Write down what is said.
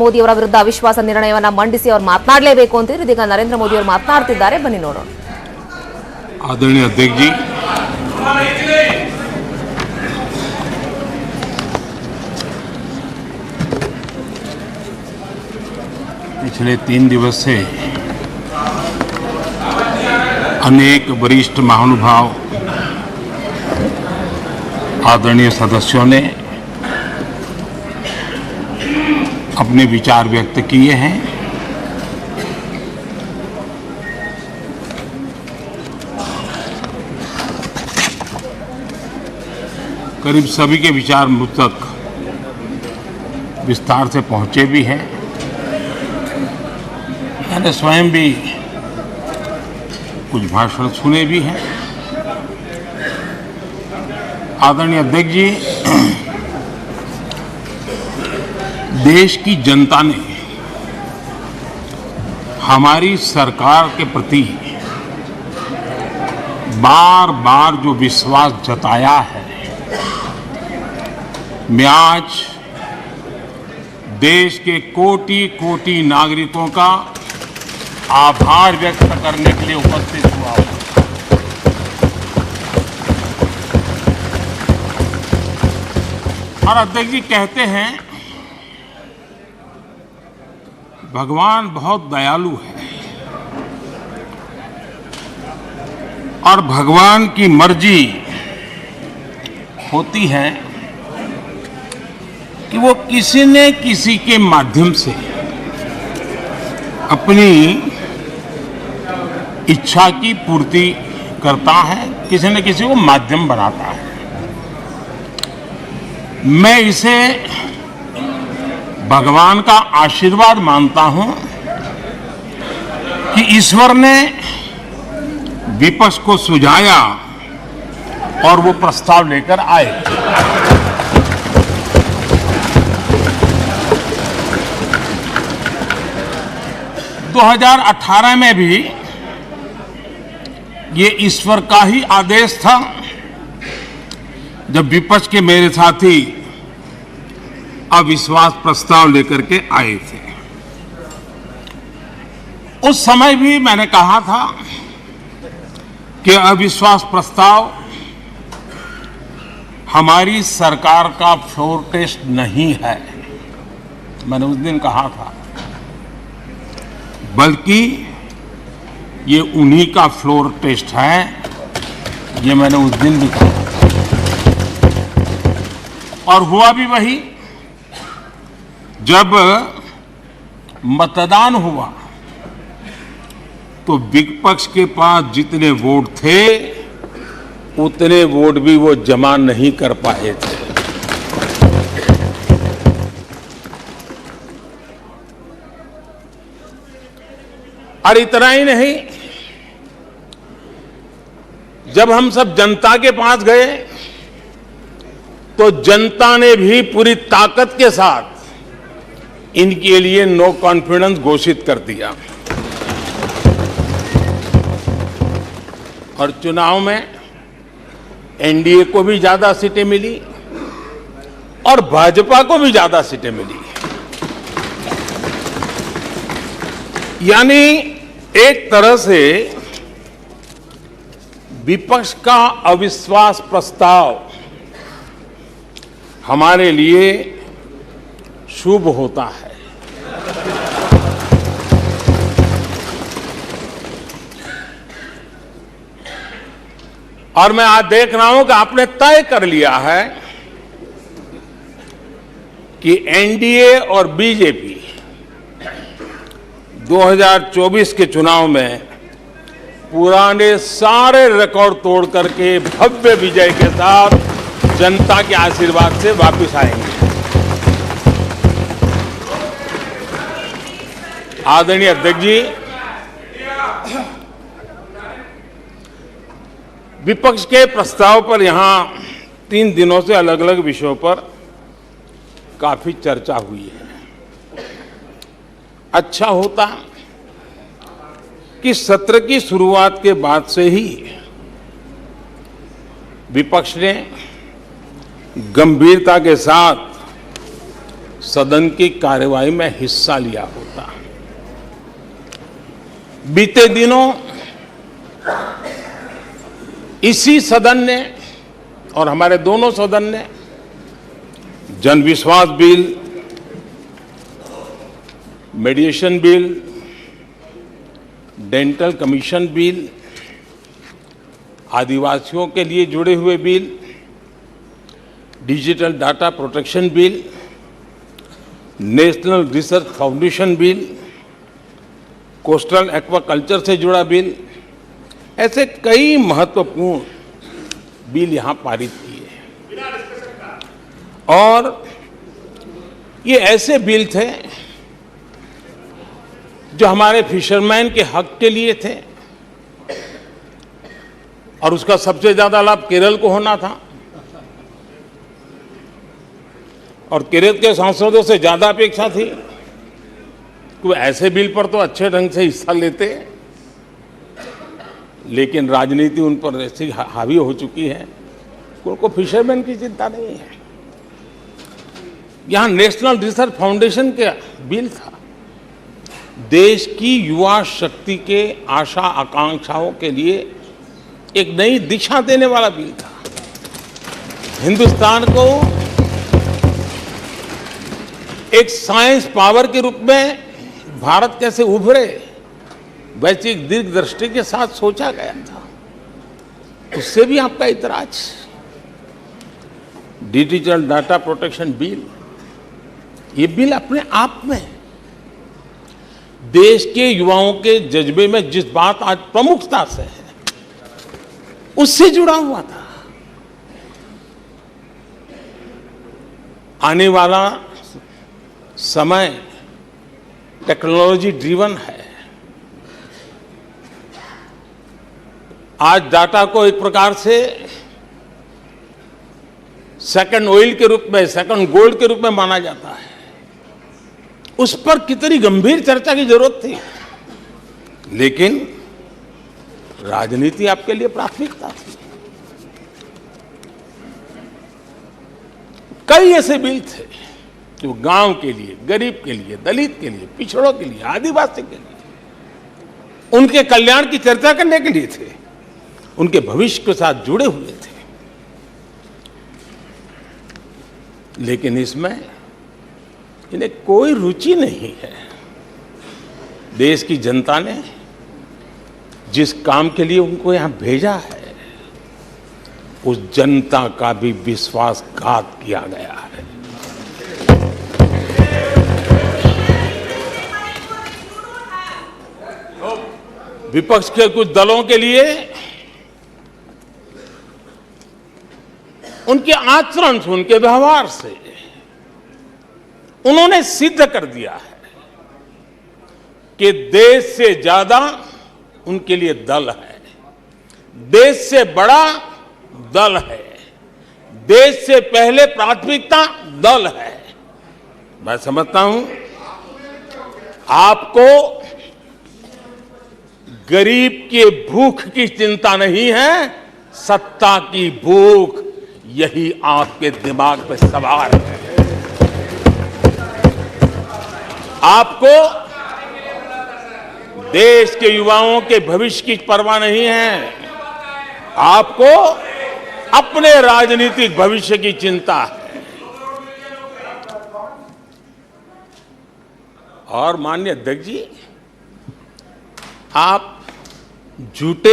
ಮೋದಿ ಅವರ ವಿರುದ್ಧ ಅವಿಶ್ವಾಸ ನಿರ್ಣಯವನ್ನ ಮಂಡಿಸಿ ಅವರು ಮಾತನಾಡಲೇಬೇಕು ಅಂತ ಇದೀಗ ನರೇಂದ್ರ ಮೋದಿ ಅವರು ಮಾತನಾಡ್ತಿದ್ದಾರೆ. ಬನ್ನಿ ನೋಡೋಣ. आदरणीय अध्यक्ष जी, पिछले 3 दिवस से अनेक वरिष्ठ महानुभाव आदरणीय सदस्यों ने अपने विचार व्यक्त किए हैं। करीब सभी के विचार मुझ तक विस्तार से पहुंचे भी हैं। मैंने स्वयं भी कुछ भाषण सुने भी हैं। आदरणीय अध्यक्ष जी, देश की जनता ने हमारी सरकार के प्रति बार बार जो विश्वास जताया है, मैं आज देश के कोटि कोटि नागरिकों का आभार व्यक्त करने के लिए उपस्थित हुआ हूं। और अध्यक्ष जी कहते हैं भगवान बहुत दयालु है और भगवान की मर्जी होती है कि वो किसी न किसी के माध्यम से अपनी इच्छा की पूर्ति करता है, किसी न किसी को माध्यम बनाता है। मैं इसे भगवान का आशीर्वाद मानता हूं कि ईश्वर ने विपक्ष को सुझाया और वो प्रस्ताव लेकर आए। 2018 में भी ये ईश्वर का ही आदेश था, जब विपक्ष के मेरे साथी अविश्वास प्रस्ताव लेकर के आए थे। उस समय भी मैंने कहा था कि अविश्वास प्रस्ताव हमारी सरकार का फ्लोर टेस्ट नहीं है। मैंने उस दिन कहा था, बल्कि ये उन्हीं का फ्लोर टेस्ट है। ये मैंने उस दिन भी कहा और हुआ भी वही। जब मतदान हुआ तो विपक्ष के पास जितने वोट थे उतने वोट भी वो जमा नहीं कर पाए थे। और इतना ही नहीं, जब हम सब जनता के पास गए तो जनता ने भी पूरी ताकत के साथ इनके लिए नो कॉन्फिडेंस घोषित कर दिया। और चुनाव में एनडीए को भी ज्यादा सीटें मिली और भाजपा को भी ज्यादा सीटें मिली। यानी एक तरह से विपक्ष का अविश्वास प्रस्ताव हमारे लिए शुभ होता है। और मैं आज देख रहा हूं कि आपने तय कर लिया है कि एनडीए और बीजेपी 2024 के चुनाव में पुराने सारे रिकॉर्ड तोड़ करके भव्य विजय के साथ जनता के आशीर्वाद से वापस आएंगे। आदरणीय अध्यक्ष जी, विपक्ष के प्रस्ताव पर यहां 3 दिनों से अलग अलग विषयों पर काफी चर्चा हुई है। अच्छा होता कि सत्र की शुरुआत के बाद से ही विपक्ष ने गंभीरता के साथ सदन की कार्यवाही में हिस्सा लिया होता। बीते दिनों इसी सदन ने और हमारे दोनों सदन ने जनविश्वास bill, mediation bill, dental commission bill, आदिवासियों के लिए जुड़े हुए bill, digital data protection bill, national research foundation bill, coastal aquaculture से जुड़ा बिल, ऐसे कई महत्वपूर्ण बिल यहां पारित किए। और ये ऐसे बिल थे जो हमारे फिशरमैन के हक के लिए थे और उसका सबसे ज्यादा लाभ केरल को होना था। और केरल के सांसदों से ज्यादा अपेक्षा थी कि वो ऐसे बिल पर तो अच्छे ढंग से हिस्सा लेते, लेकिन राजनीति उन पर ऐसी हावी हो चुकी है कि उनको फिशरमैन की चिंता नहीं है। यहां नेशनल रिसर्च फाउंडेशन का बिल था, देश की युवा शक्ति के आशा आकांक्षाओं के लिए एक नई दिशा देने वाला बिल था। हिंदुस्तान को एक साइंस पावर के रूप में भारत कैसे उभरे, वैश्विक दीर्घदृष्टि के साथ सोचा गया था। उससे भी आपका इतराज। डिजिटल डाटा प्रोटेक्शन बिल, ये बिल अपने आप में देश के युवाओं के जज्बे में जिस बात आज प्रमुखता से है उससे जुड़ा हुआ था। आने वाला समय टेक्नोलॉजी ड्रिवन है। आज डाटा को एक प्रकार से सेकंड ऑयल के रूप में, सेकंड गोल्ड के रूप में माना जाता है। उस पर कितनी गंभीर चर्चा की जरूरत थी, लेकिन राजनीति आपके लिए प्राथमिकता थी। कई ऐसे बिल थे जो गांव के लिए, गरीब के लिए, दलित के लिए, पिछड़ों के लिए, आदिवासी के लिए, उनके कल्याण की चर्चा करने के लिए थे, उनके भविष्य के साथ जुड़े हुए थे। लेकिन इसमें इन्हें कोई रुचि नहीं है। देश की जनता ने जिस काम के लिए उनको यहां भेजा है, उस जनता का भी विश्वासघात किया गया है। विपक्ष के कुछ दलों के लिए उनके आचरण से, उनके व्यवहार से उन्होंने सिद्ध कर दिया है कि देश से ज्यादा उनके लिए दल है, देश से बड़ा दल है, देश से पहले प्राथमिकता दल है। मैं समझता हूं आपको गरीब के भूख की चिंता नहीं है, सत्ता की भूख, यही आपके दिमाग पे सवार है। आपको देश के युवाओं के भविष्य की परवाह नहीं है, आपको अपने राजनीतिक भविष्य की चिंता है। और माननीय अध्यक्ष जी, आप झूठे